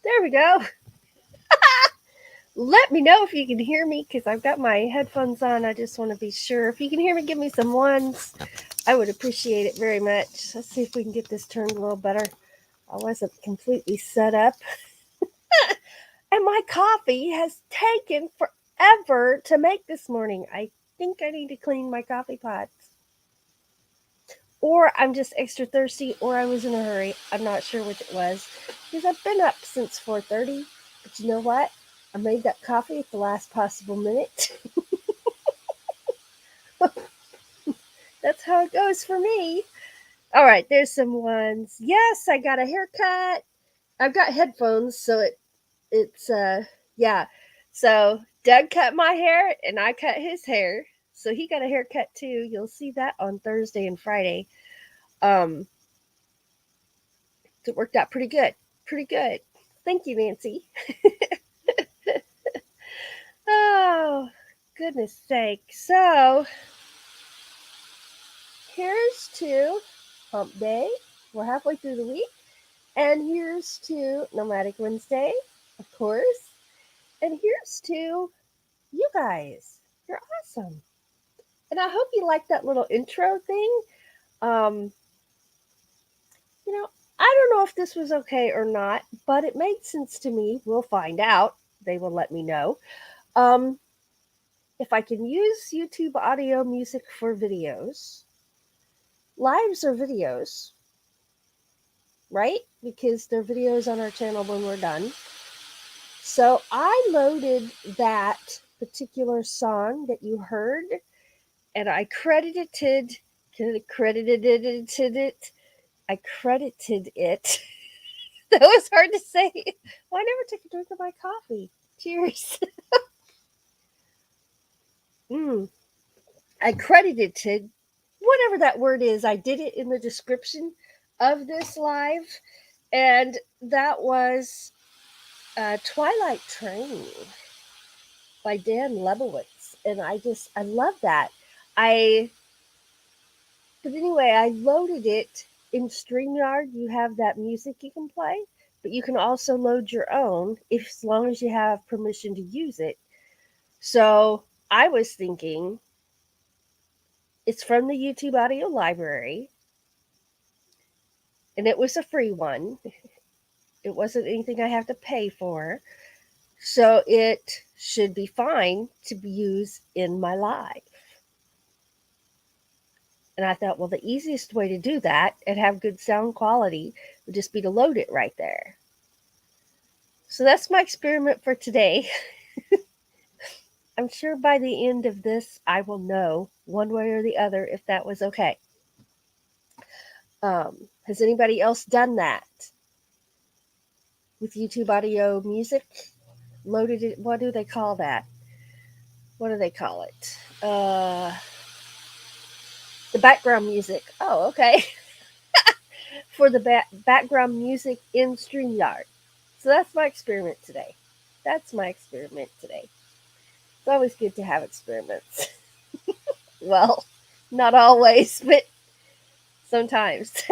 There we go. Let me know if you can hear me because I've got my headphones on. I just want to be sure. If you can hear me, give me some ones. I would appreciate it very much. Let's see if we can get this turned a little better. I wasn't completely set up. And my coffee has taken forever to make this morning. I think I need to clean my coffee pots. Or I'm just extra thirsty, or I was in a hurry. I'm not sure which it was. Because I've been up since 4:30. But you know what? I made that coffee at the last possible minute. That's how it goes for me. All right, there's some ones. Yes, I got a haircut. I've got headphones, so it's yeah. So Doug cut my hair and I cut his hair. So he got a haircut too. You'll see that on Thursday and Friday. Um it worked out pretty good. Pretty good. Thank you, Nancy. Oh, goodness sake. So here's to Hump Day. We're halfway through the week. And here's to Nomadic Wednesday, of course. And here's to you guys. You're awesome. And I hope you like that little intro thing. Um, you know, I don't know if this was okay or not, but it made sense to me. We'll find out. They will let me know. Um, if I can use YouTube audio music for videos, lives are videos, right? Because they're videos on our channel when we're done. So I loaded that particular song that you heard and I credited it. I credited it. That was hard to say. Well, I never took a drink of my coffee. Cheers. I credited whatever that word is. I did it in the description of this live, and that was Twilight Train by Dan Lebowitz, and I love that. I But anyway, I loaded it in StreamYard. You have that music you can play, but you can also load your own if as long as you have permission to use it. So I was thinking it's from the YouTube audio library, and it was a free one. It wasn't anything I have to pay for. So it should be fine to be used in my live. And I thought, well, the easiest way to do that and have good sound quality would just be to load it right there. So that's my experiment for today. I'm sure by the end of this, I will know one way or the other if that was okay. Has anybody else done that with YouTube audio music? Loaded it? What do they call that? What do they call it? The background music. Oh, okay. For the background music in StreamYard. So that's my experiment today. That's my experiment today. It's always good to have experiments. Well, not always, but sometimes.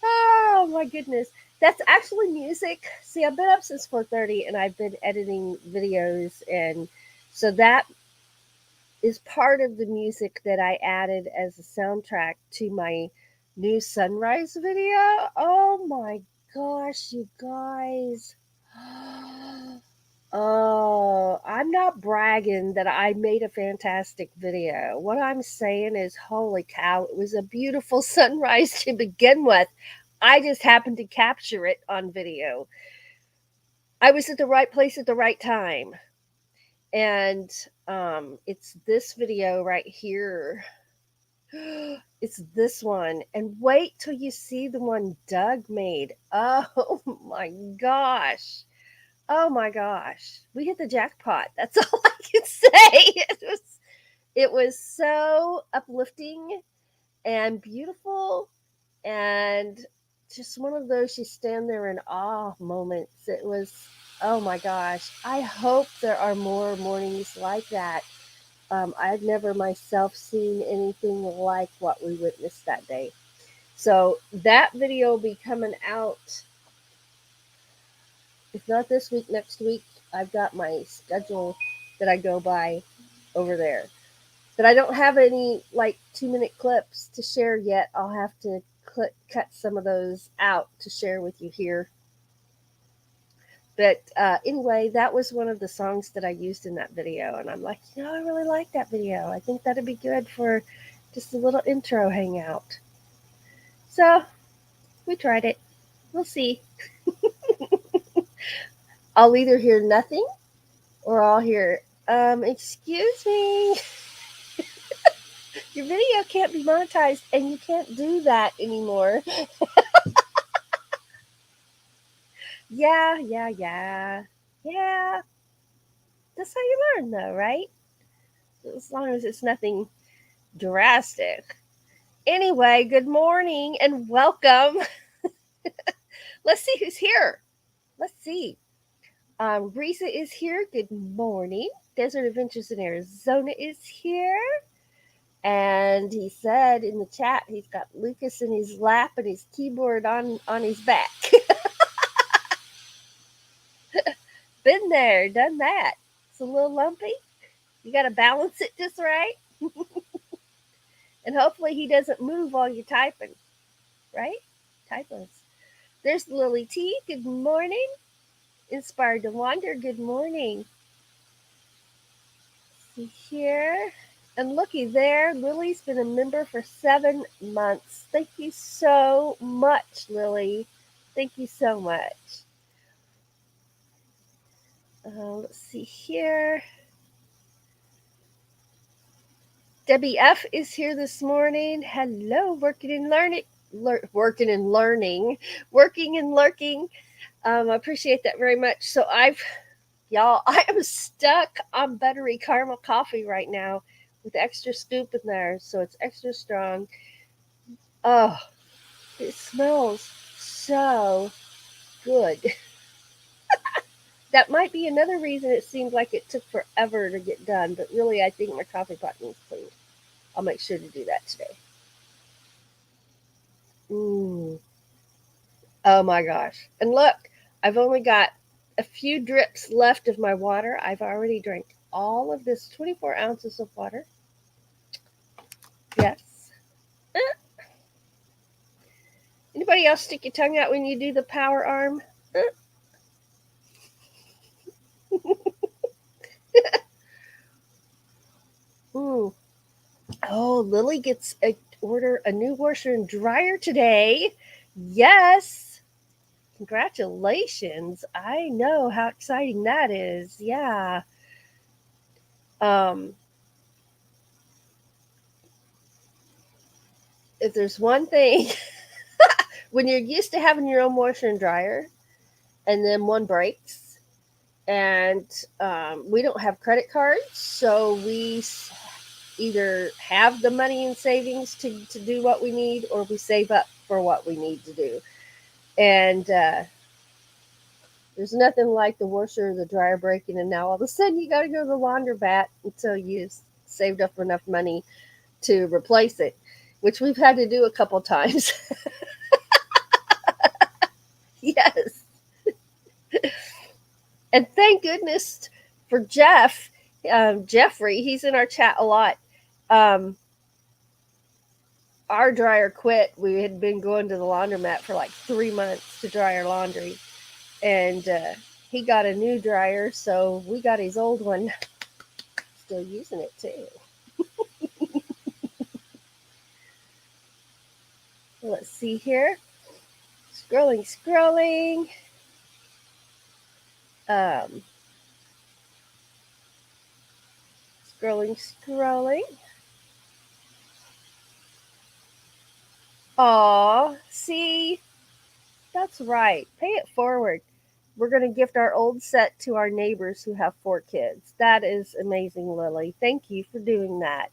Oh my goodness. That's actually music. See, I've been up since 4:30 and I've been editing videos, and so that is part of the music that I added as a soundtrack to my new sunrise video. Oh my gosh, you guys. Oh, I'm not bragging that I made a fantastic video. What I'm saying is, holy cow, it was a beautiful sunrise to begin with. I just happened to capture it on video. I was at the right place at the right time. And it's this video right here. It's this one. And wait till you see the one Doug made. Oh my gosh. Oh my gosh. We hit the jackpot. That's all I can say. It was so uplifting and beautiful and just one of those you stand there in awe moments. It was, oh my gosh. I hope there are more mornings like that. I've never myself seen anything like what we witnessed that day. So that video will be coming out If not this week, next week, I've got my schedule that I go by over there. But I don't have any like 2-minute clips to share yet. I'll have to cut some of those out to share with you here. But anyway, that was one of the songs that I used in that video. And I'm like, I really like that video. I think that'd be good for just a little intro hangout. So we tried it. We'll see. I'll either hear nothing or I'll hear, excuse me. Your video can't be monetized and you can't do that anymore. Yeah. Yeah. That's how you learn, though, right? As long as it's nothing drastic. Anyway, good morning and welcome. Let's see who's here. Let's see. Risa is here. Good morning. Desert Adventures in Arizona is here. And he said in the chat he's got Lucas in his lap and his keyboard on his back. Been there, done that. It's a little lumpy. You got to balance it just right. And hopefully he doesn't move while you're typing, right? Typos. There's Lily T. Good morning. Inspired to Wander. Good morning. See here. And looky there, Lily's been a member for 7 months. Thank you so much, Lily. Thank you so much. Let's see here. Debbie F is here this morning. Hello, working and learning. Working and learning. Working and lurking. I appreciate that very much. So y'all, I am stuck on buttery caramel coffee right now with extra scoop in there, so it's extra strong. Oh, it smells so good. That might be another reason it seemed like it took forever to get done, but really I think my coffee pot needs cleaned. I'll make sure to do that today. Oh my gosh. And look, I've only got a few drips left of my water. I've already drank all of this 24 ounces of water. Yes. Anybody else stick your tongue out when you do the power arm? Oh, Lily gets order a new washer and dryer today. Yes. Congratulations. I know how exciting that is. Yeah. If there's one thing, when you're used to having your own washer and dryer and then one breaks, and we don't have credit cards, so we either have the money in savings to do what we need or we save up for what we need to do. And there's nothing like the washer or the dryer breaking, and now all of a sudden you got to go to the laundromat until you saved up enough money to replace it, which we've had to do a couple times. Yes. And thank goodness for Jeff, Jeffrey. He's in our chat a lot. Our dryer quit. We had been going to the laundromat for like 3 months to dry our laundry. And he got a new dryer, so we got his old one. Still using it too. Let's see here. Scrolling. Scrolling. Aw, see? That's right. Pay it forward. We're going to gift our old set to our neighbors who have 4 kids. That is amazing, Lily. Thank you for doing that.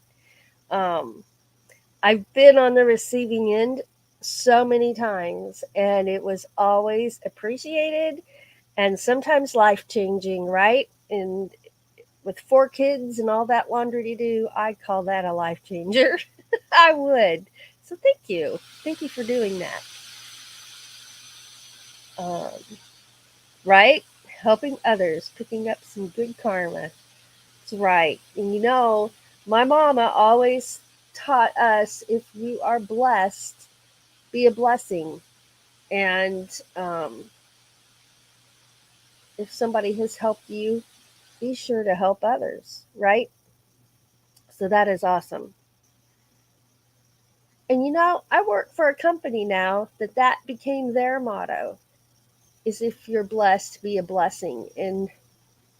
I've been on the receiving end so many times, and it was always appreciated and sometimes life-changing, right? And with 4 kids and all that laundry to do, I'd call that a life changer. I would. So thank you. Thank you for doing that. right? Helping others, picking up some good karma. That's right. And my mama always taught us, if you are blessed, be a blessing. And if somebody has helped you, be sure to help others, right? So that is awesome. And I work for a company now that became their motto, is if you're blessed, be a blessing. And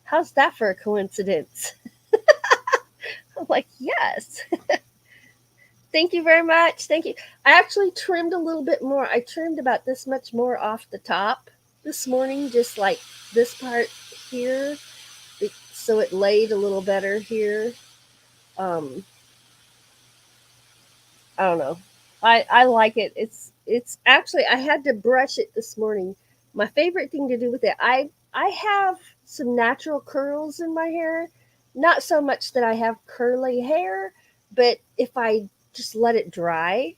how's that for a coincidence? I'm like, yes. Thank you very much. Thank you. I actually trimmed a little bit more. I trimmed about this much more off the top this morning, just like this part here, so it laid a little better here. Um, I don't know. I like it. It's actually, I had to brush it this morning. My favorite thing to do with it, I have some natural curls in my hair. Not so much that I have curly hair, but if I just let it dry,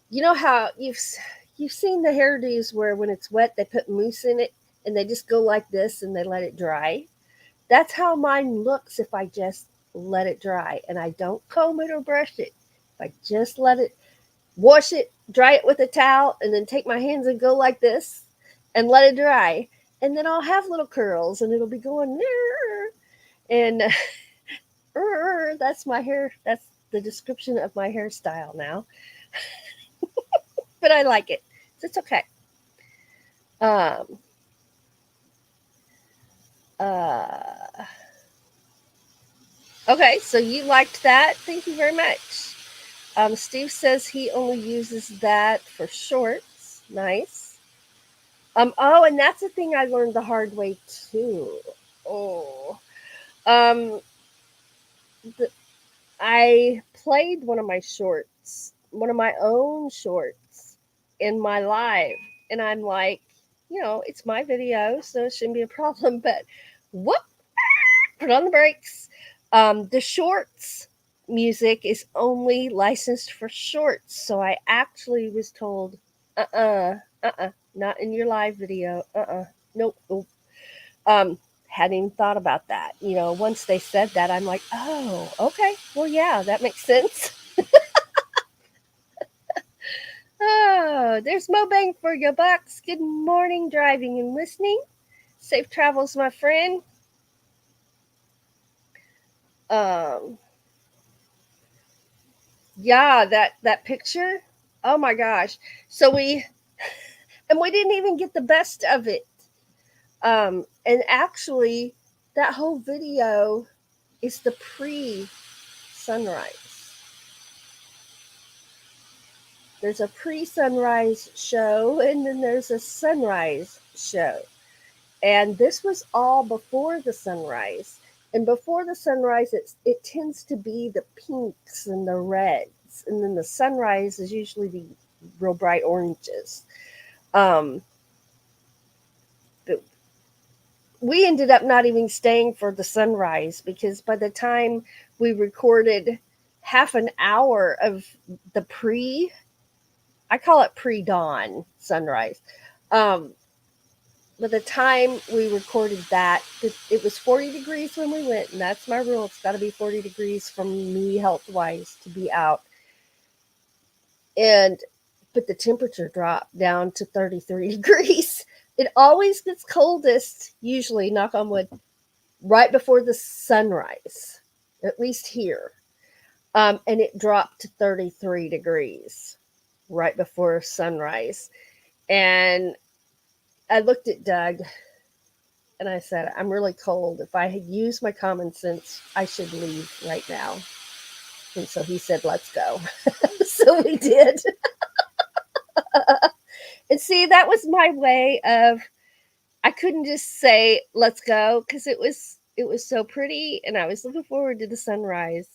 you know how you've seen the hairdos where when it's wet they put mousse in it and they just go like this and they let it dry. That's how mine looks if I just let it dry and I don't comb it or brush it. If I just let it, wash it, dry it with a towel, and then take my hands and go like this and let it dry, and then I'll have little curls and it'll be going and that's my hair. That's the description of my hairstyle now. But I like it. So it's okay. Um, uh, okay, so you liked that. Thank you very much. Steve says he only uses that for shorts. Nice. Oh, and that's a thing I learned the hard way too. Oh. Um, the, I played one of my own shorts in my live, and I'm like, it's my video, so it shouldn't be a problem. But whoop, put on the brakes. The shorts music is only licensed for shorts, so I actually was told, not in your live video, nope, nope. Hadn't even thought about that. Once they said that, I'm like, oh, okay, well, yeah, that makes sense. Oh, there's Mo Bang for your bucks. Good morning, driving and listening. Safe travels, my friend. Um, yeah, that picture. Oh my gosh. So we didn't even get the best of it. And actually, that whole video is the pre-sunrise. There's a pre-sunrise show and then there's a sunrise show. And this was all before the sunrise. And before the sunrise, it tends to be the pinks and the reds. And then the sunrise is usually the real bright oranges. Um, but we ended up not even staying for the sunrise because by the time we recorded half an hour of the I call it pre-dawn sunrise. Um, by the time we recorded that, it was 40 degrees when we went, and that's my rule. It's got to be 40 degrees from me health wise to be out. But the temperature dropped down to 33 degrees. It always gets coldest, usually, knock on wood, right before the sunrise, at least here. And it dropped to 33 degrees right before sunrise. And I looked at Doug and I said, I'm really cold. If I had used my common sense, I should leave right now. And so he said, let's go. So we did. And see, that was my way of, I couldn't just say, let's go, because it was so pretty and I was looking forward to the sunrise.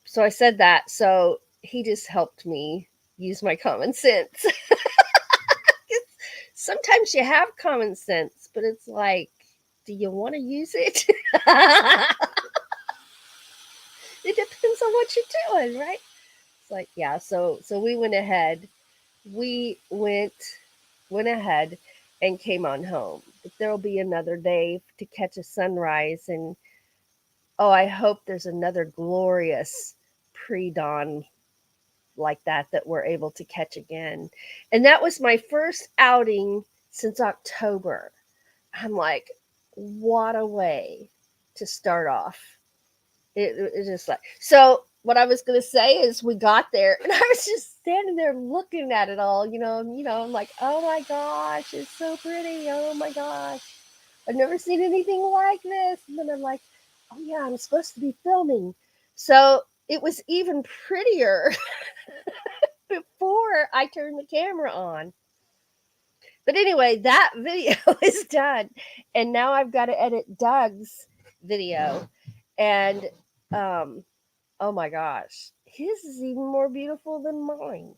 So I said that. So he just helped me use my common sense. Sometimes you have common sense, but it's like, do you want to use it? It depends on what you're doing, right? It's like, yeah. So we went ahead. We went ahead, and came on home. But there'll be another day to catch a sunrise. And oh, I hope there's another glorious pre dawn like that we're able to catch again. And that was my first outing since October. I'm like, what a way to start off. It's just like, so what I was going to say is we got there and I was just standing there looking at it all, I'm like, oh my gosh, it's so pretty. Oh my gosh. I've never seen anything like this. And then I'm like, oh yeah, I'm supposed to be filming. So it was even prettier before I turned the camera on. But anyway, that video is done. And now I've got to edit Doug's video. And oh my gosh, his is even more beautiful than mine.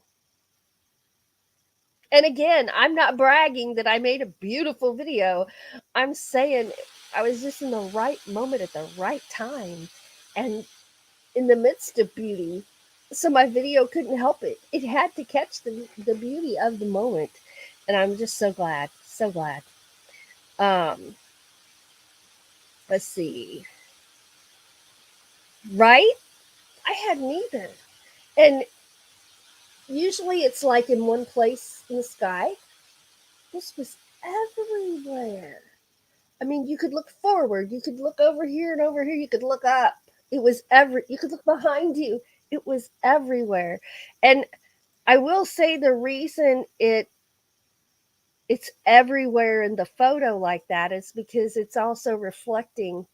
And again, I'm not bragging that I made a beautiful video. I'm saying I was just in the right moment at the right time and in the midst of beauty. So my video couldn't help it. It had to catch the beauty of the moment. And I'm just so glad. So glad. Um, let's see. Right? I had neither. And usually it's like in one place in the sky. This was everywhere. I mean, you could look forward, you could look over here and over here, you could look up. It was you could look behind you. It was everywhere. And I will say the reason it's everywhere in the photo like that is because it's also reflecting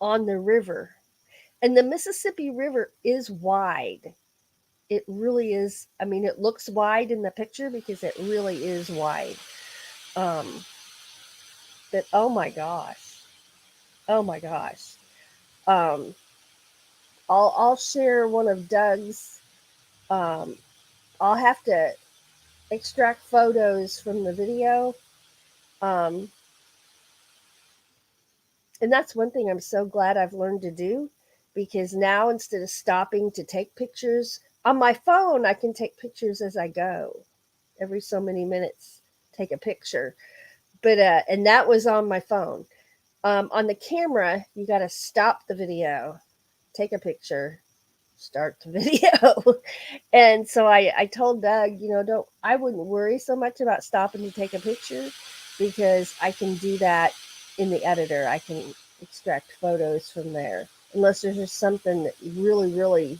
on the river. And the Mississippi River is wide. It really is. I mean, it looks wide in the picture because it really is wide. Um, but oh my gosh. Oh my gosh. Um, I'll share one of Doug's. Um, I'll have to extract photos from the video. Um, and that's one thing I'm so glad I've learned to do because now instead of stopping to take pictures on my phone, I can take pictures as I go. Every so many minutes, take a picture. But and that was on my phone. On the camera, you got to stop the video, take a picture, start the video. And so I told Doug, I wouldn't worry so much about stopping to take a picture because I can do that in the editor. I can extract photos from there unless there's just something that you really, really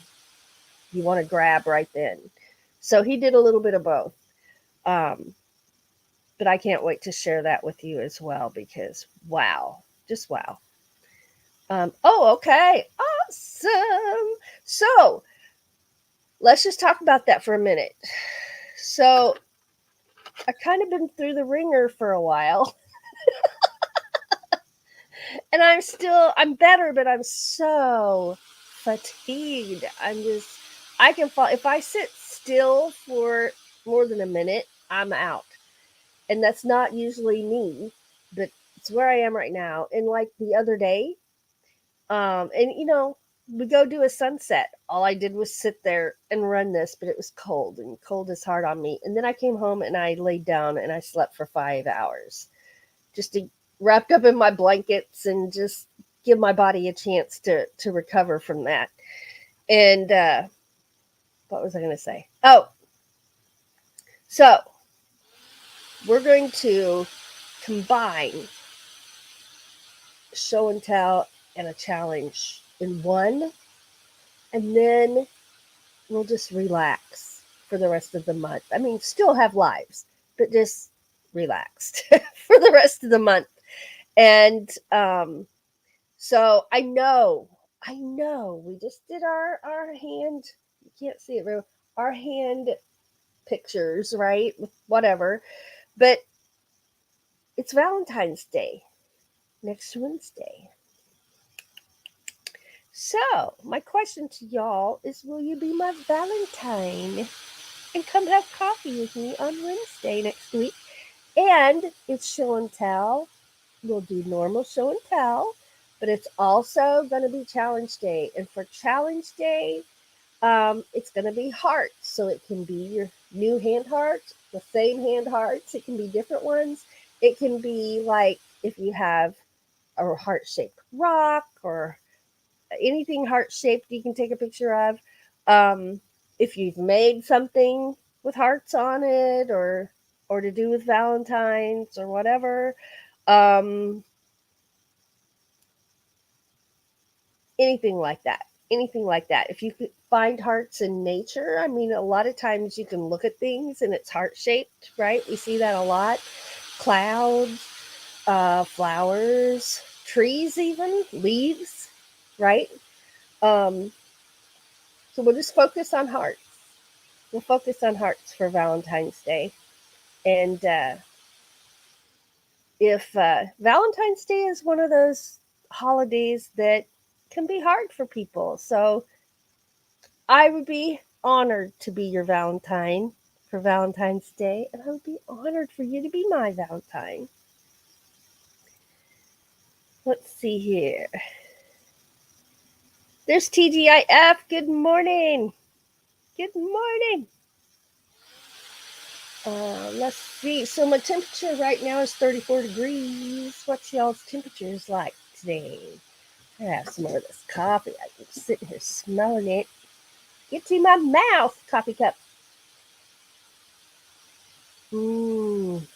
you want to grab right then. So he did a little bit of both. But I can't wait to share that with you as well because wow, just wow. Oh, okay. Awesome. So let's just talk about that for a minute. So I kind of been through the ringer for a while. And I'm better, but I'm so fatigued. I can fall. If I sit still for more than a minute, I'm out. And that's not usually me, but it's where I am right now. And like the other day, and we go do a sunset. All I did was sit there and run this, but it was cold and cold is hard on me. And then I came home and I laid down and I slept for 5 hours just to wrapped up in my blankets and just give my body a chance to recover from that. And what was I going to say? Oh, so we're going to combine show and tell and a challenge in one, and then we'll just relax for the rest of the month. I mean, still have lives, but just relaxed for the rest of the month. And so I know we just did our hand. You can't see it real. Our hand pictures, right? Whatever, but it's Valentine's Day next Wednesday. So, my question to y'all is will you be my Valentine and come have coffee with me on Wednesday next week? And it's show and tell. We'll do normal show and tell, but it's also going to be challenge day. And for challenge day, it's going to be hearts. So it can be your new hand hearts, the same hand hearts. It can be different ones. It can be like if you have a heart-shaped rock or anything heart-shaped you can take a picture of. If you've made something with hearts on it or to do with Valentine's or whatever. Um, anything like that. Anything like that. If you could find hearts in nature, I mean, a lot of times you can look at things and it's heart shaped, right? We see that a lot. Clouds, flowers, trees, even leaves, right? Um, so we'll just focus on hearts. We'll focus on hearts for Valentine's Day. And if Valentine's Day is one of those holidays that can be hard for people, so I would be honored to be your Valentine for Valentine's Day, and I would be honored for you to be my Valentine. Let's see here. There's TGIF. Good morning. Good morning. Let's see. So my temperature right now is 34 degrees. What's y'all's temperatures like today? I have some more of this coffee. I'm sitting here smelling it. Get to my mouth, coffee cup. Mmm,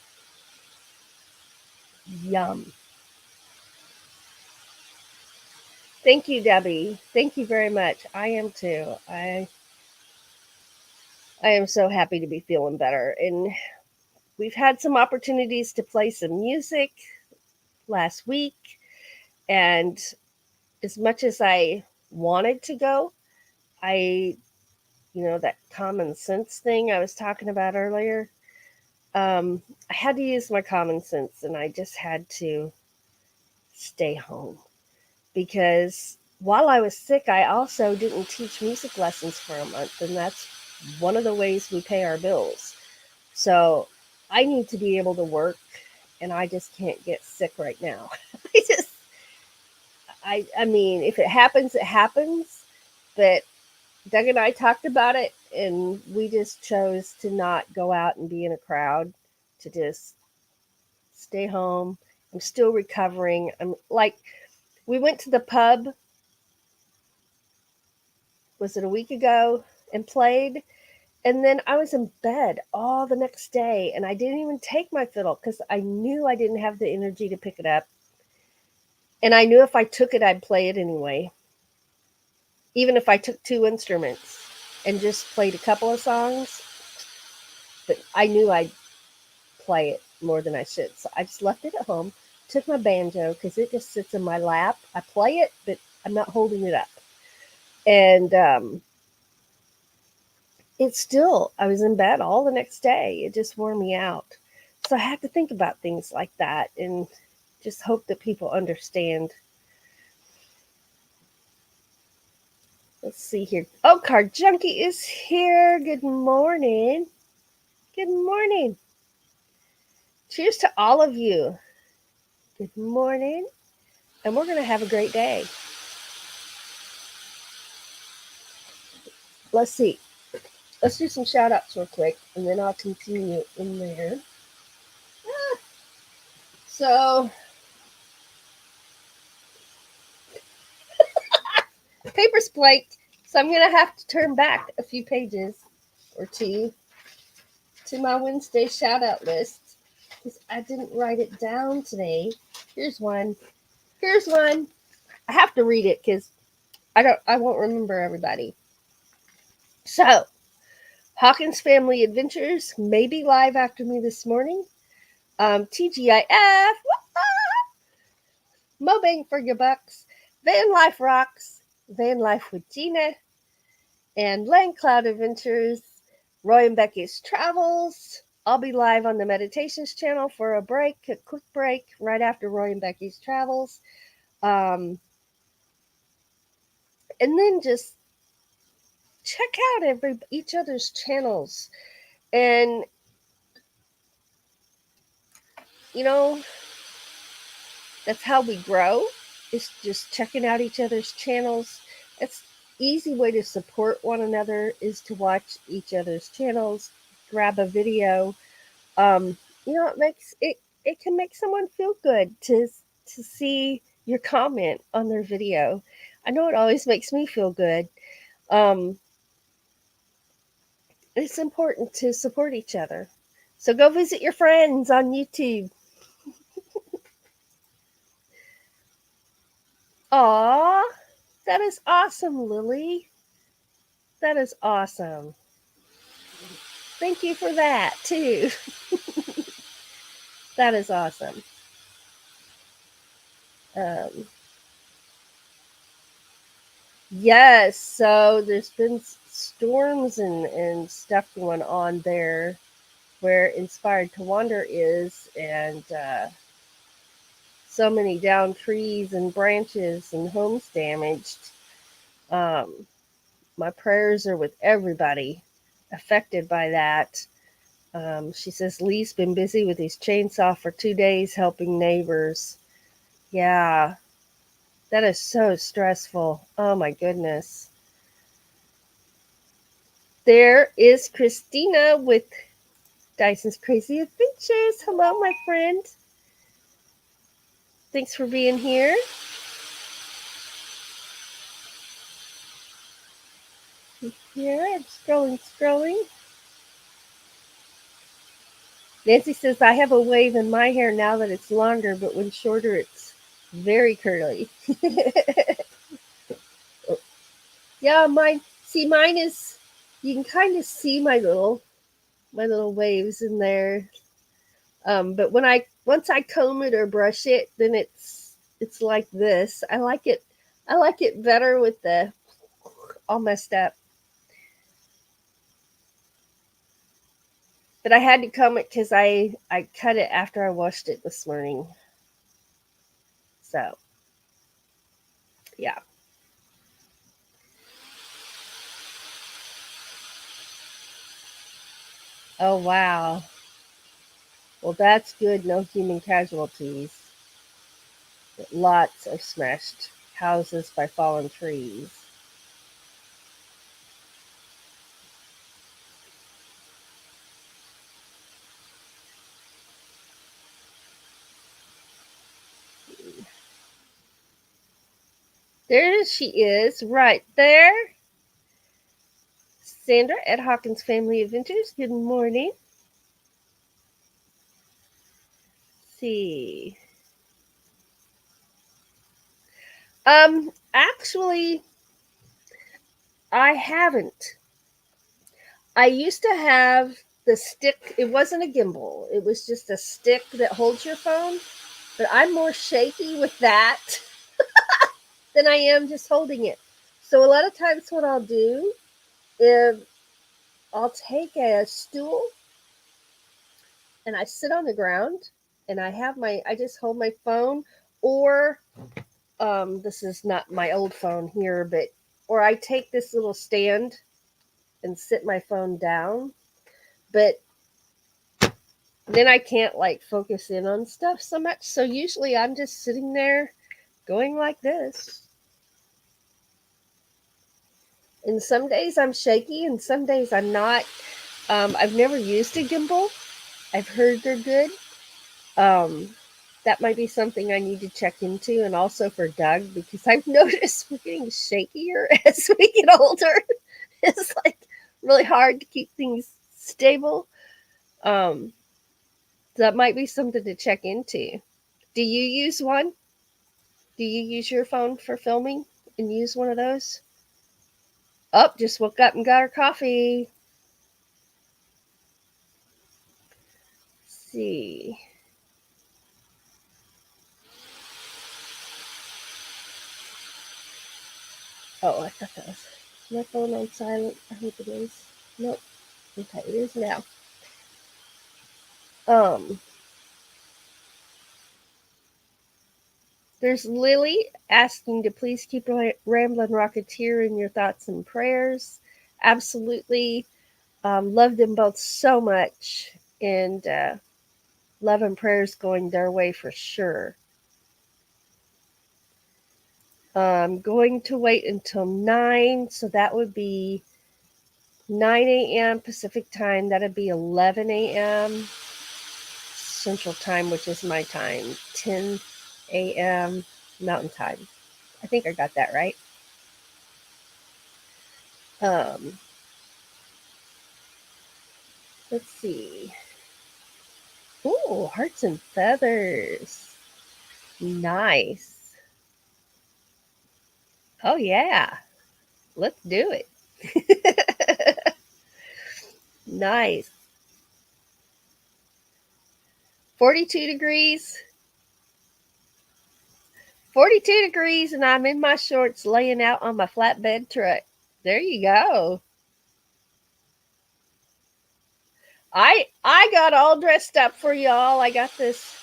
yum. Thank you, Debbie. Thank you very much. I am too. I am so happy to be feeling better. And we've had some opportunities to play some music last week. And as much as I wanted to go, I, that common sense thing I was talking about earlier, I had to use my common sense and I just had to stay home because while I was sick, I also didn't teach music lessons for a month, and that's one of the ways we pay our bills. So I need to be able to work, and I just can't get sick right now. I just, I mean, if it happens, it happens. But Doug and I talked about it, and we just chose to not go out and be in a crowd, to just stay home. I'm still recovering. I'm like, we went to the pub, was it a week ago, and played. And then I was in bed all the next day, and I didn't even take my fiddle because I knew I didn't have the energy to pick it up. And I knew if I took it, I'd play it anyway. Even if I took two instruments and just played a couple of songs, but I knew I'd play it more than I should. So I just left it at home, took my banjo because it just sits in my lap. I play it, but I'm not holding it up. And it's still, I was in bed all the next day. It just wore me out. So I have to think about things like that and just hope that people understand. Let's see here. Oh, Card Junkie is here. Good morning. Good morning. Cheers to all of you. Good morning. And we're going to have a great day. Let's see. Let's do some shout outs real quick and then I'll continue in there. So, paper's blank. So I'm going to have to turn back a few pages or two to my Wednesday shout out list because I didn't write it down today. Here's one. Here's one. I have to read it because I won't remember everybody. So, Hawkins Family Adventures may be live after me this morning. TGIF, Mo Bang for your bucks, Van Life Rocks, Van Life with Gina, and Land Cloud Adventures, Roy and Becky's Travels. I'll be live on the Meditations channel for a quick break, right after Roy and Becky's Travels. And then just check out each other's channels. And, that's how we grow. It's just checking out each other's channels. It's easy way to support one another is to watch each other's channels, grab a video. It makes it it can make someone feel good to see your comment on their video. I know it always makes me feel good. Um, it's important to support each other. So go visit your friends on YouTube. Aw, that is awesome, Lily. That is awesome. Thank you for that, too. That is awesome. Um, yes, so there's been storms and stuff going on there where Inspired to Wander is, and so many downed trees and branches and homes damaged. Um, my prayers are with everybody affected by that. She says Lee's been busy with his chainsaw for 2 days helping neighbors. Yeah, that is so stressful. Oh my goodness. There is Christina with Dyson's Crazy Adventures. Hello, my friend. Thanks for being here. Here, I'm scrolling. Nancy says, I have a wave in my hair now that it's longer, but when shorter, it's very curly. Yeah, mine is, you can kind of see my little waves in there. But once I comb it or brush it, then it's like this. I like it better with the all messed up. But I had to comb it because I cut it after I washed it this morning. So yeah. Oh wow. Well, that's good. No human casualties. But lots of smashed houses by fallen trees. There she is, right there. Sandra at Hawkins Family Adventures. Good morning. Let's see. Actually, I haven't. I used to have the stick. It wasn't a gimbal. It was just a stick that holds your phone. But I'm more shaky with that than I am just holding it. So a lot of times what I'll do is I'll take a stool and I sit on the ground and I just hold my phone, or this is not my old phone here, but or I take this little stand and sit my phone down, but then I can't like focus in on stuff so much. So usually I'm just sitting there going like this. And some days I'm shaky and some days I'm not. I've never used a gimbal. I've heard they're good. Um, that might be something I need to check into, and also for Doug, because I've noticed we're getting shakier as we get older. It's like really hard to keep things stable. Um, that might be something to check into. Do you use one? Do you use your phone for filming and use one of those? Oh, just woke up and got her coffee. Let's see. Oh, I thought that was my phone on silent. I hope it is. Nope. Okay, it is now. Um, there's Lily asking to please keep Ramblin' Rocketeer in your thoughts and prayers. Absolutely. Love them both so much, and love and prayers going their way for sure. Going to wait until 9, so that would be 9 a.m. Pacific time. That'd be 11 a.m. Central Time, which is my time, 10 a.m. Mountain Time. I think I got that right. Let's see. Ooh, Hearts and Feathers. Nice. Oh, yeah. Let's do it. Nice. 42 degrees. 42 degrees, and I'm in my shorts laying out on my flatbed truck. There you go. I got all dressed up for y'all. I got this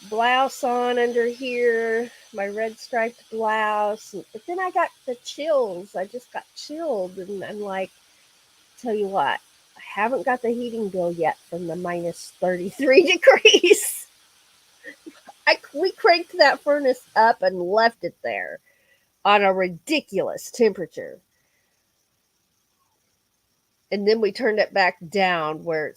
blouse on under here, my red striped blouse. But then I got the chills. I just got chilled, and I'm like, tell you what, I haven't got the heating bill yet from the minus 33 degrees. We cranked that furnace up and left it there on a ridiculous temperature. And then we turned it back down where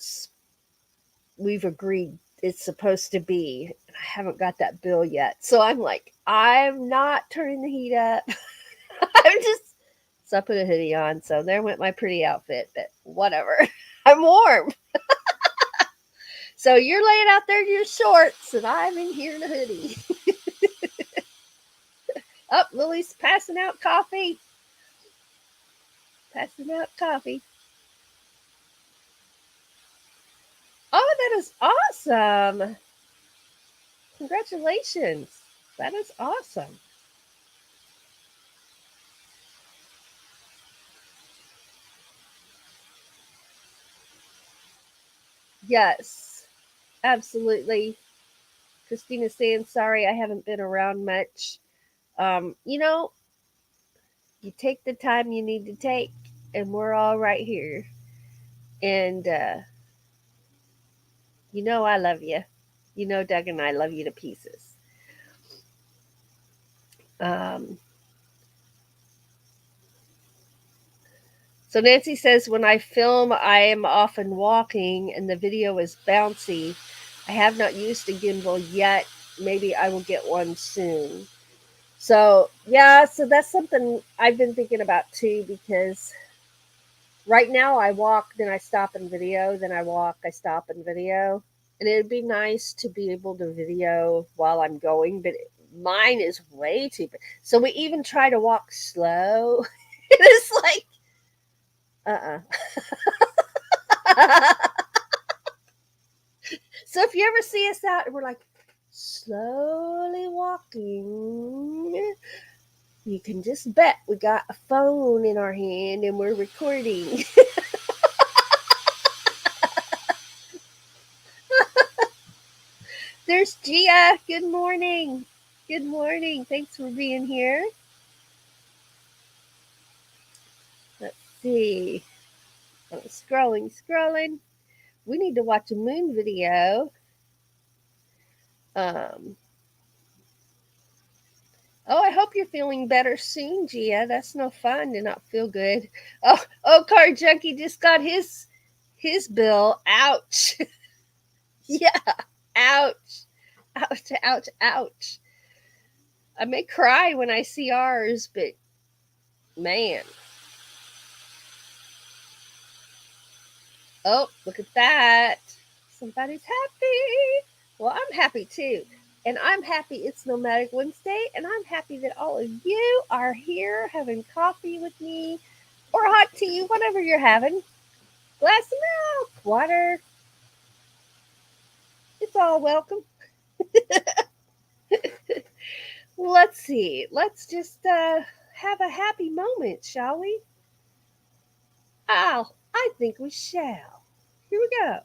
we've agreed it's supposed to be. And I haven't got that bill yet. So I'm like, I'm not turning the heat up. So I put a hoodie on. So there went my pretty outfit, but whatever. I'm warm. So you're laying out there in your shorts, and I'm in here in a hoodie. Oh, Lily's passing out coffee. Passing out coffee. Oh, that is awesome. Congratulations. That is awesome. Yes, absolutely. Christina's saying, sorry, I haven't been around much. You take the time you need to take, and we're all right here. And, I love you. Doug and I love you to pieces. So Nancy says, when I film, I am often walking and the video is bouncy. I have not used a gimbal yet. Maybe I will get one soon. So, yeah, so that's something I've been thinking about too, because right now I walk, then I stop and video, then I walk, I stop and video. And it'd be nice to be able to video while I'm going, but mine is way too big. So we even try to walk slow. It's like, So if you ever see us out and we're like slowly walking, you can just bet we got a phone in our hand and we're recording. There's Gia. Good morning. Good morning. Thanks for being here. Let's see. I'm scrolling. We need to watch a moon video. Oh, I hope you're feeling better soon, Gia. That's no fun to not feel good. Oh, Car Junkie just got his bill. Ouch. Yeah. Ouch. I may cry when I see ours, but man. Oh, look at that. Somebody's happy. Well, I'm happy too. And I'm happy it's Nomadic Wednesday. And I'm happy that all of you are here having coffee with me or hot tea, whatever you're having. Glass of milk, water. It's all welcome. Let's see. Let's just have a happy moment, shall we? I think we shall. Here we go.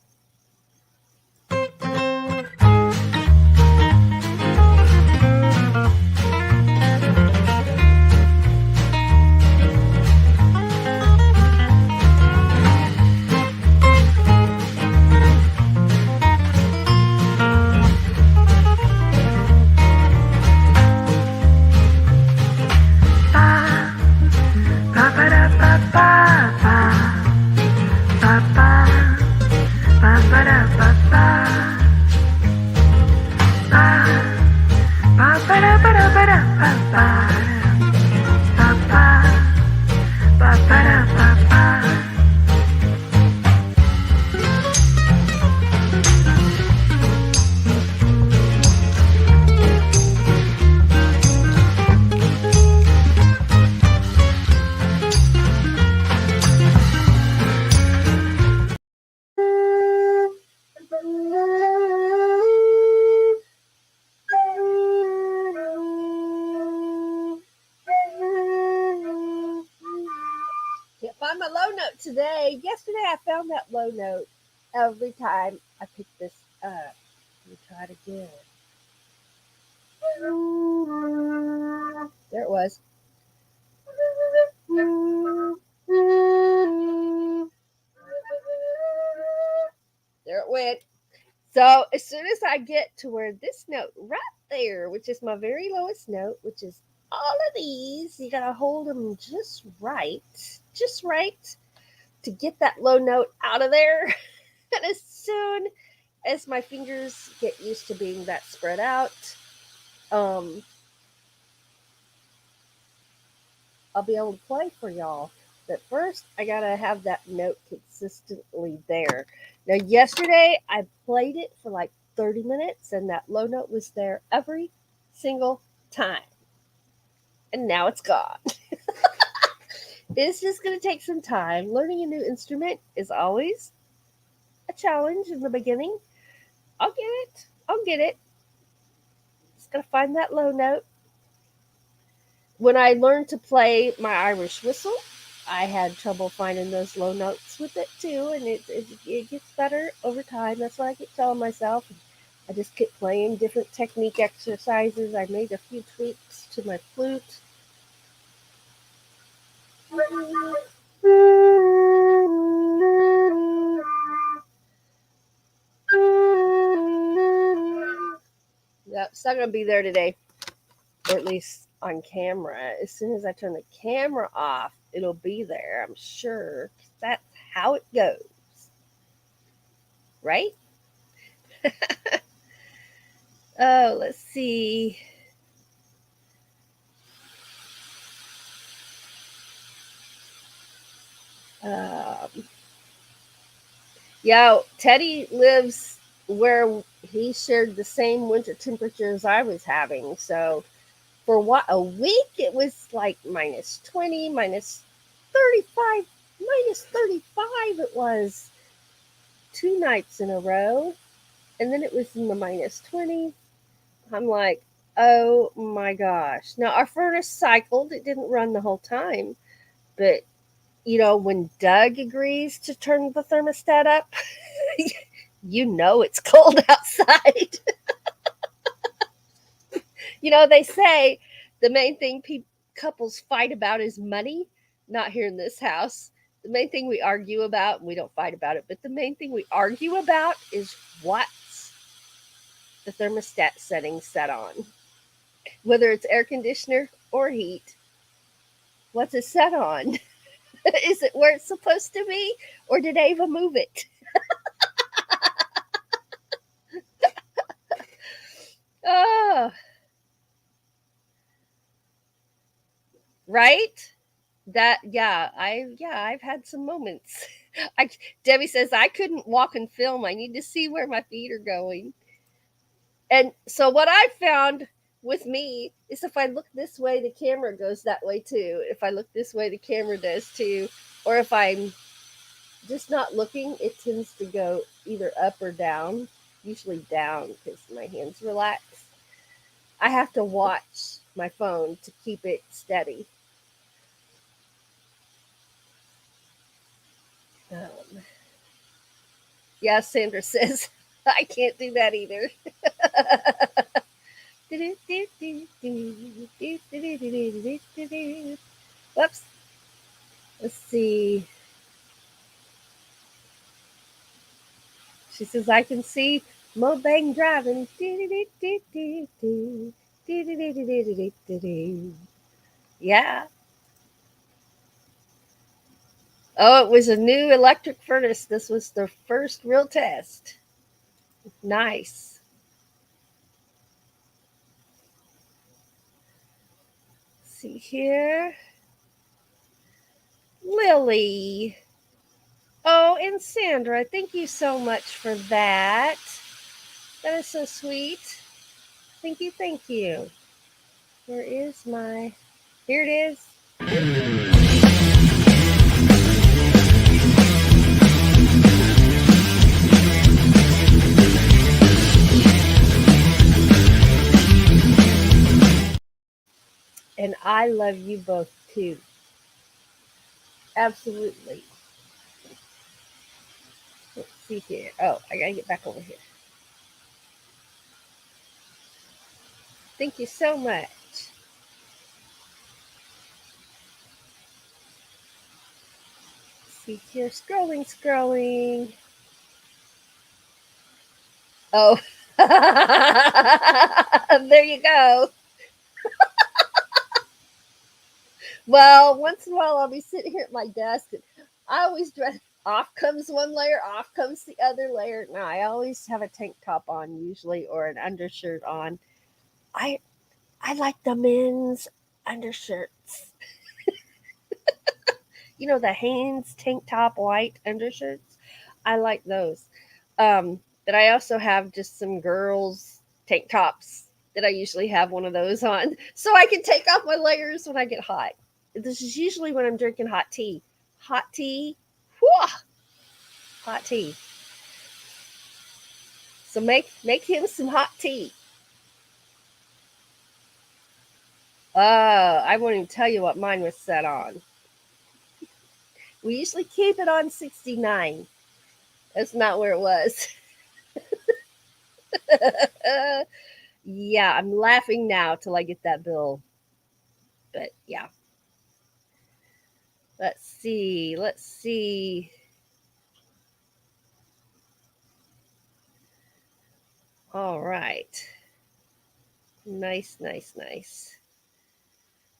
not today. Yesterday I found that low note every time I pick this up. Let me try it again. There it was. There it went. So as soon as I get to where this note right there, which is my very lowest note, which is all of these, you gotta hold them just right to get that low note out of there. And as soon as my fingers get used to being that spread out, um, I'll be able to play for y'all. But first, I gotta have that note consistently there. Now, yesterday I played it for like 30 minutes, and that low note was there every single time. And now it's gone. It's just gonna take some time. Learning a new instrument is always a challenge in the beginning. I'll get it. I'll get it. Just gotta find that low note. When I learned to play my Irish whistle, I had trouble finding those low notes with it too, and it gets better over time. That's what I keep telling myself. I just kept playing different technique exercises. I made a few tweaks to my flute. Yep, it's not going to be there today, or at least on camera. As soon as I turn the camera off, it'll be there, I'm sure. That's how it goes. Right? Oh, let's see. Yeah, Teddy lives where he shared the same winter temperatures I was having. So for what, a week, it was like minus 20, minus 35, minus 35. It was 2 nights in a row. And then it was in the minus 20. I'm like, oh my gosh. Now, our furnace cycled. It didn't run the whole time. But, when Doug agrees to turn the thermostat up, it's cold outside. They say the main thing couples fight about is money. Not here in this house. The main thing we argue about, and we don't fight about it, but the main thing we argue about is what's the thermostat setting set on. Whether it's air conditioner or heat, what's it set on? Is it where it's supposed to be, or did Ava move it? Oh, right? I've had some moments. Debbie says I couldn't walk and film. I need to see where my feet are going. And so what I found with me is if I look this way, the camera goes that way too. If I look this way, the camera does too. Or if I'm just not looking, it tends to go either up or down, usually down because my hands relax. I have to watch my phone to keep it steady. Yeah, Sandra says, I can't do that either. Whoops. Let's see. She says, I can see Mobang driving. Yeah. Oh, it was a new electric furnace. This was their first real test. Nice. Let's see here. Lily. Oh, and Sandra, thank you so much for that. That is so sweet. Thank you, thank you. Where is my... Here it is. And I love you both too. Absolutely. see here. Oh, I gotta get back over here. Thank you so much. See here, scrolling, scrolling. Oh, there you go. Well, once in a while I'll be sitting here at my desk and I always dress off comes one layer, off comes the other layer. No, I always have a tank top on usually or an undershirt on. I I like the men's undershirts. You know the Hanes tank top white undershirts? I like those. But I also have just some girls tank tops that I usually have one of those on so I can take off my layers when I get hot. This is usually when I'm drinking hot tea. Hot tea. Whew, hot tea. So make him some hot tea. I won't even tell you what mine was set on. We usually keep it on 69. That's not where it was. Yeah, I'm laughing now till I get that bill. But yeah. Let's see. Let's see. All right. Nice, nice, nice.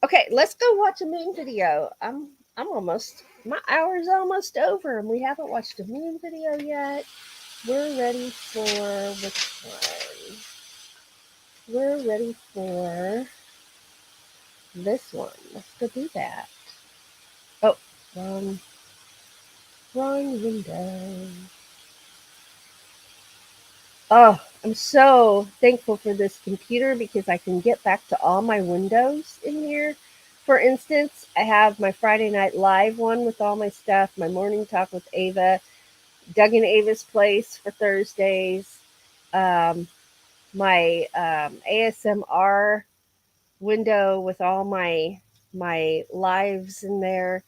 Okay, let's go watch a moon video. I'm almost my hour's almost over and we haven't watched a moon video yet. We're ready for which one? We're ready for this one. Let's go do that. Oh, wrong window. Oh, I'm so thankful for this computer because I can get back to all my windows in here. For instance, I have my Friday Night Live one with all my stuff, my morning talk with Ava, Doug and Ava's Place for Thursdays, my ASMR window with all my lives in there.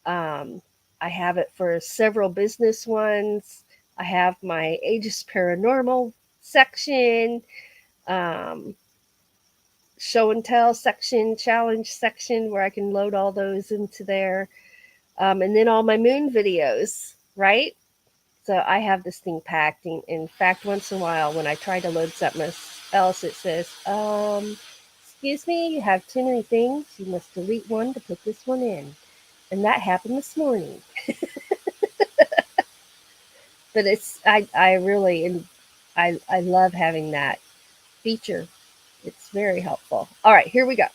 I have it for several business ones. I have my Aegis Paranormal section, show and tell section, challenge section where I can load all those into there. And then all my moon videos, right? So I have this thing packed. In fact, once in a while, when I try to load something else, it says, excuse me, you have too many things. You must delete one to put this one in. And that happened this morning. But I really, I love having that feature. It's very helpful. All right, here we go.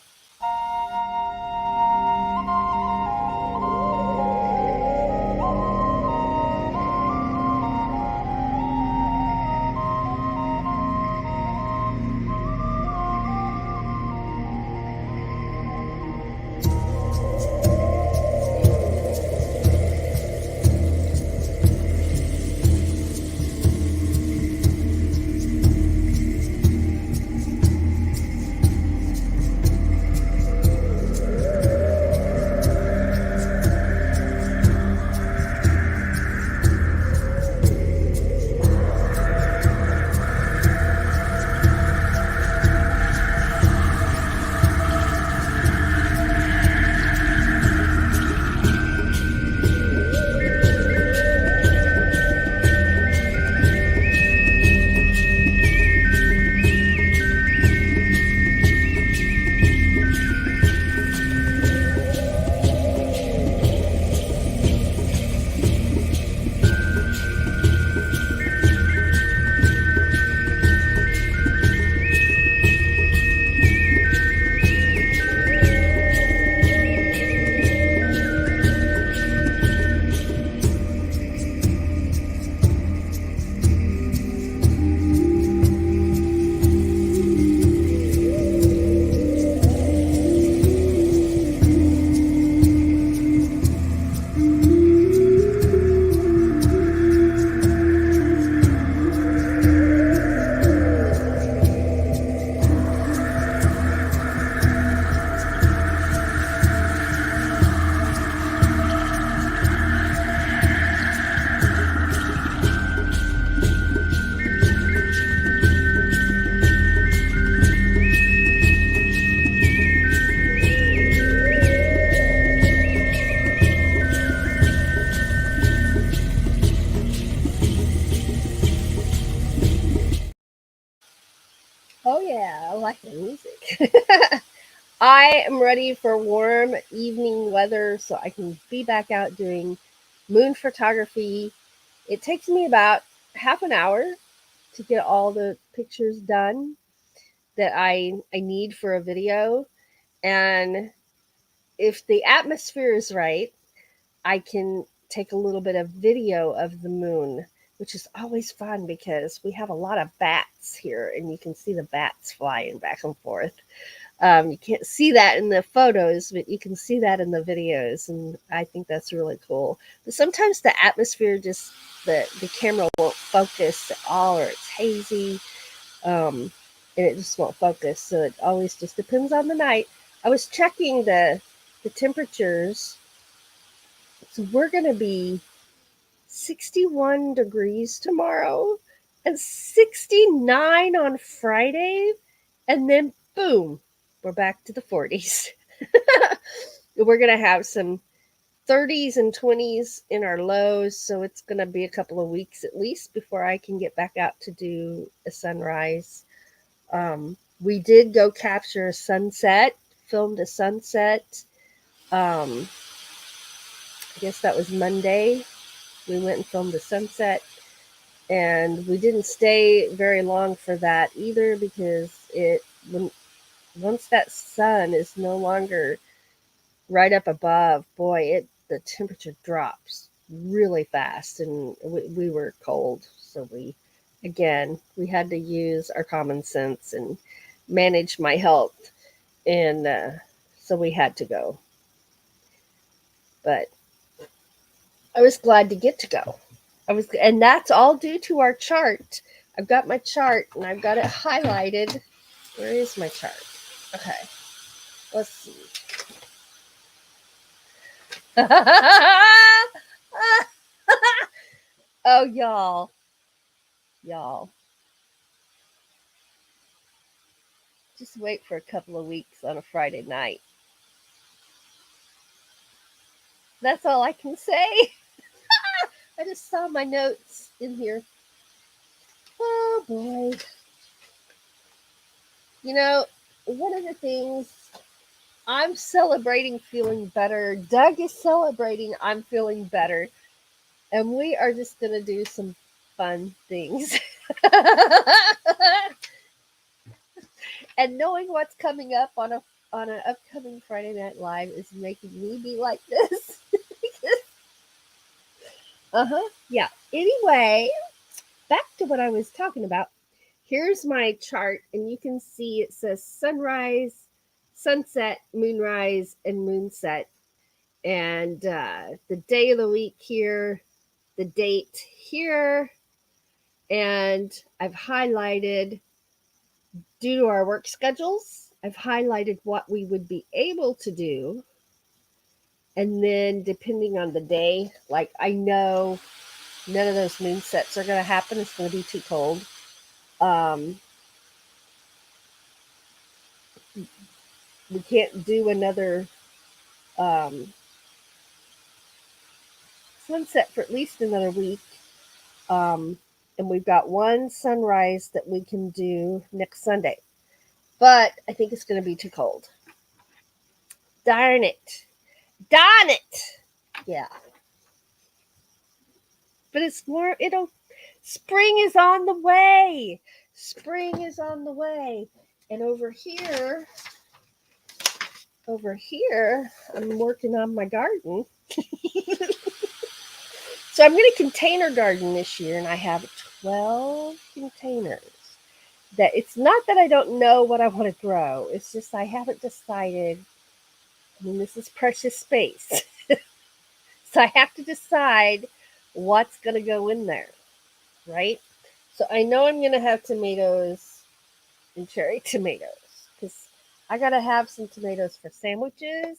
Oh yeah, I like the music. I am ready for warm evening weather so I can be back out doing moon photography. It takes me about half an hour to get all the pictures done that I need for a video. And if the atmosphere is right, I can take a little bit of video of the moon, which is always fun because we have a lot of bats here and you can see the bats flying back and forth. You can't see that in the photos, but you can see that in the videos, and I think that's really cool. But sometimes the atmosphere just the camera won't focus at all, or it's hazy, and it just won't focus. So it always just depends on the night. I was checking the temperatures, so we're gonna be 61 degrees tomorrow and 69 on Friday, and then boom, we're back to the 40s. We're going to have some 30s and 20s in our lows, so it's going to be a couple of weeks at least before I can get back out to do a sunrise. We did go capture a sunset, filmed a sunset. I guess that was Monday. We went and filmed a sunset, and we didn't stay very long for that either because when once that sun is no longer right up above, boy, the temperature drops really fast, and we were cold, so we had to use our common sense and manage my health, and so we had to go. But I was glad to get to go. And that's all due to our chart. I've got my chart and I've got it highlighted. Where is my chart? Okay, let's see. Oh, y'all, just wait for a couple of weeks on a Friday night. That's all I can say. I just saw my notes in here. Oh boy. You know, one of the things I'm celebrating feeling better. Doug is celebrating I'm feeling better. And we are just going to do some fun things. And knowing what's coming up on an upcoming Friday Night Live is making me be like this. Uh-huh. Yeah. Anyway, back to what I was talking about. Here's my chart, and you can see it says sunrise, sunset, moonrise, and moonset. And the day of the week here, the date here, and I've highlighted, due to our work schedules, I've highlighted what we would be able to do. And then depending on the day, like I know none of those moon sets are going to happen. It's going to be too cold. Um, we can't do another um, sunset for at least another week. Um, and we've got one sunrise that we can do next Sunday. But I think it's going to be too cold. Darn it. Darn it. Yeah. But it's more, spring is on the way. Spring is on the way. And I'm working on my garden. So I'm going to container garden this year, and I have 12 containers. That it's not that I don't know what I want to grow. It's just I haven't decided. I mean, this is precious space. So I have to decide what's going to go in there, right? So I know I'm going to have tomatoes and cherry tomatoes because I got to have some tomatoes for sandwiches.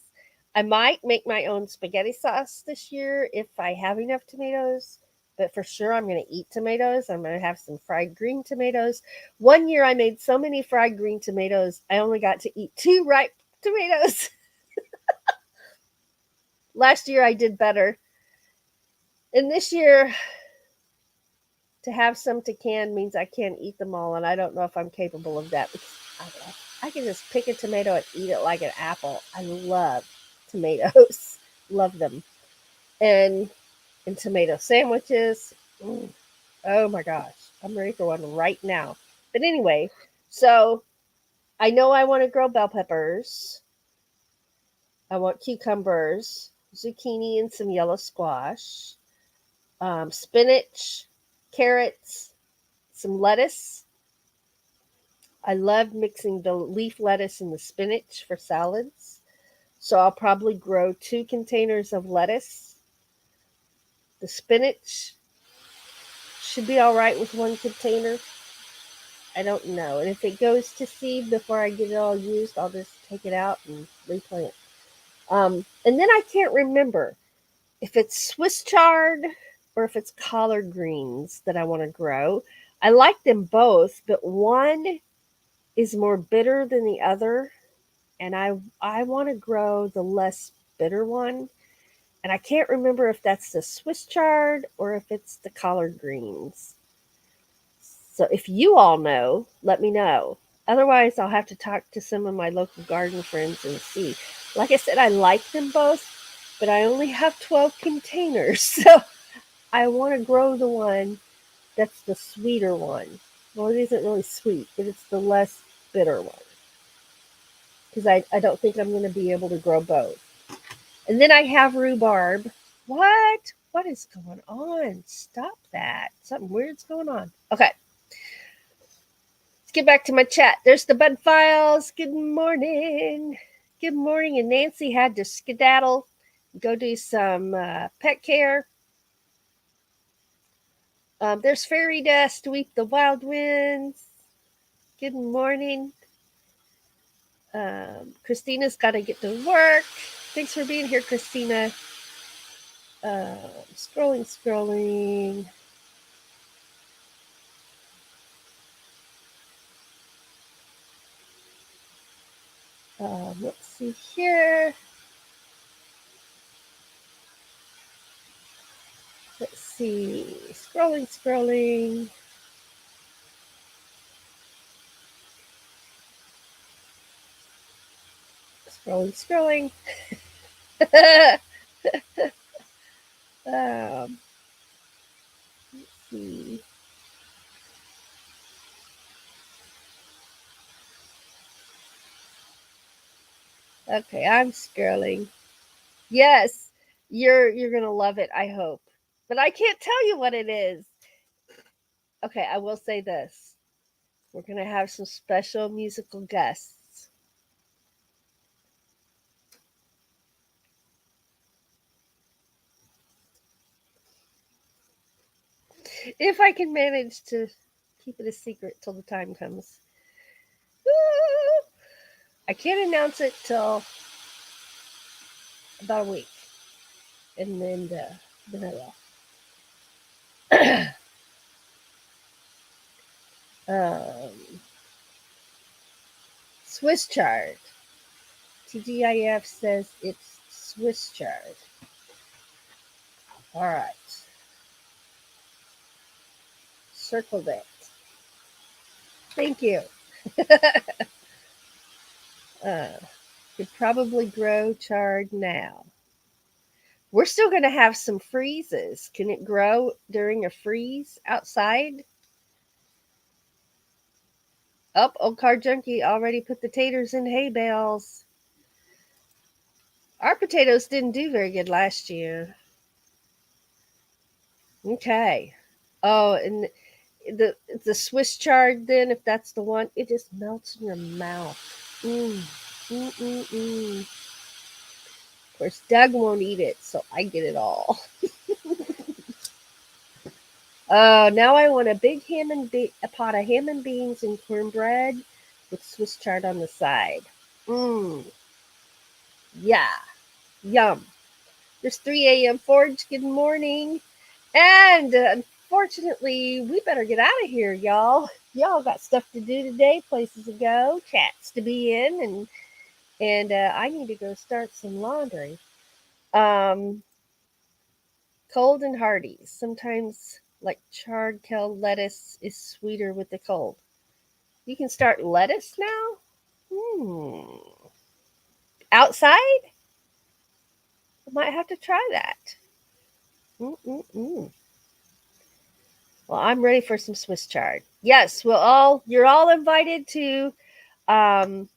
I might make my own spaghetti sauce this year if I have enough tomatoes, but for sure I'm going to eat tomatoes. I'm going to have some fried green tomatoes. One year I made so many fried green tomatoes, I only got to eat 2 ripe tomatoes. Last year I did better. And this year To have some to can means I can't eat them all, and I don't know if I'm capable of that because I can just pick a tomato and eat it like an apple. I love tomatoes, love them, and tomato sandwiches. Oh my gosh, I'm ready for one right now. But anyway, so I know I want to grow bell peppers. I want cucumbers, zucchini, and some yellow squash, spinach, carrots, some lettuce. I love mixing the leaf lettuce and the spinach for salads. So I'll probably grow 2 containers of lettuce. The spinach should be all right with 1 container. I don't know. And if it goes to seed before I get it all used, I'll just take it out and replant. And then I can't remember if it's Swiss chard or if it's collard greens that I want to grow. I like them both, but one is more bitter than the other, and I want to grow the less bitter one. And I can't remember if that's the Swiss chard or if it's the collard greens. So if you all know, let me know. Otherwise, I'll have to talk to some of my local garden friends and see. Like I said, I like them both, but I only have 12 containers. So I want to grow the one that's the sweeter one. Well, it isn't really sweet, but it's the less bitter one. Because I don't think I'm going to be able to grow both. And then I have rhubarb. What? What is going on? Stop that. Something weird's going on. Okay. Let's get back to my chat. There's the Bud Files. Good morning. Good morning. And Nancy had to skedaddle, go do some pet care. There's fairy dust, weep the wild winds. Good morning. Christina's got to get to work. Thanks for being here, Christina. Scrolling. Let's see here. Let's see. Scrolling. Scrolling. Let's see. Okay, I'm scrolling. Yes, you're gonna love it, I hope. But I can't tell you what it is. Okay, I will say this. We're gonna have some special musical guests. If I can manage to keep it a secret till the time comes. I can't announce it till about a week. And then I will. Swiss chard. TGIF says it's Swiss chard. All right. Circled it. Thank you. Could probably grow chard now. We're still going to have some freezes. Can it grow during a freeze outside? Oh, old car junkie already put the taters in hay bales. Our potatoes didn't do very good last year. Okay. Oh, and the Swiss chard, then, if that's the one, it just melts in your mouth. Of course, Doug won't eat it, so I get it all. Now I want a big a pot of ham and beans and cornbread with Swiss chard on the side. Yeah, yum. There's 3 a.m. Forge. Good morning. And unfortunately, we better get out of here, y'all. Y'all got stuff to do today, places to go, chats to be in, and I need to go start some laundry. Cold and hearty. Sometimes like charred kale lettuce is sweeter with the cold. You can start lettuce now? Outside? I might have to try that. Mm-mm-mm. Well, I'm ready for some Swiss chard. Yes, you're all invited to um,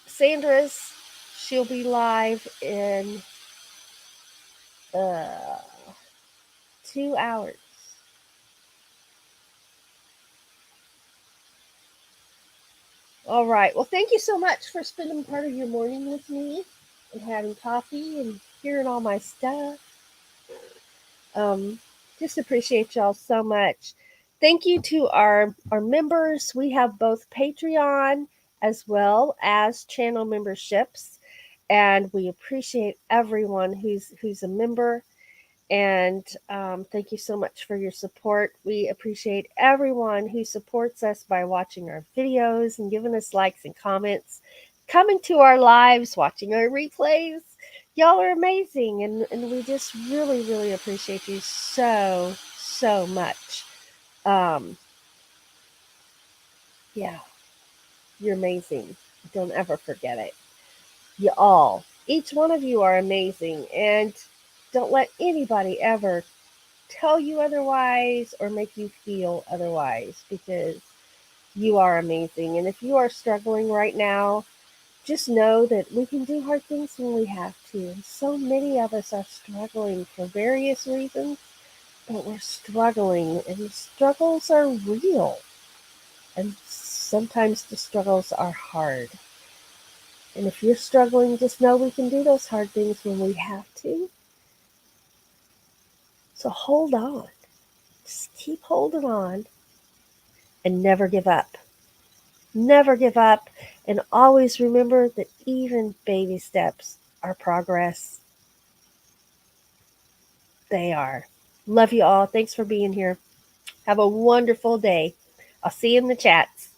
Sandra's. She'll be live in uh, 2 hours. All right. Well, thank you so much for spending part of your morning with me and having coffee and hearing all my stuff. Um, just appreciate y'all so much. Thank you to our members. We have both Patreon as well as channel memberships, and we appreciate everyone who's a member. And thank you so much for your support. We appreciate everyone who supports us by watching our videos and giving us likes and comments, coming to our lives, watching our replays. Y'all are amazing, and we just really, really appreciate you so, so much. Um, yeah, you're amazing. Don't ever forget it. You all, each one of you are amazing, and don't let anybody ever tell you otherwise or make you feel otherwise, because you are amazing. And if you are struggling right now, just know that we can do hard things when we have to. And so many of us are struggling for various reasons, but we're struggling, and the struggles are real. And sometimes the struggles are hard. And if you're struggling, just know we can do those hard things when we have to. So hold on. Just keep holding on and never give up. Never give up, and always remember that even baby steps are progress. They are. Love you all. Thanks for being here. Have a wonderful day. I'll see you in the chats.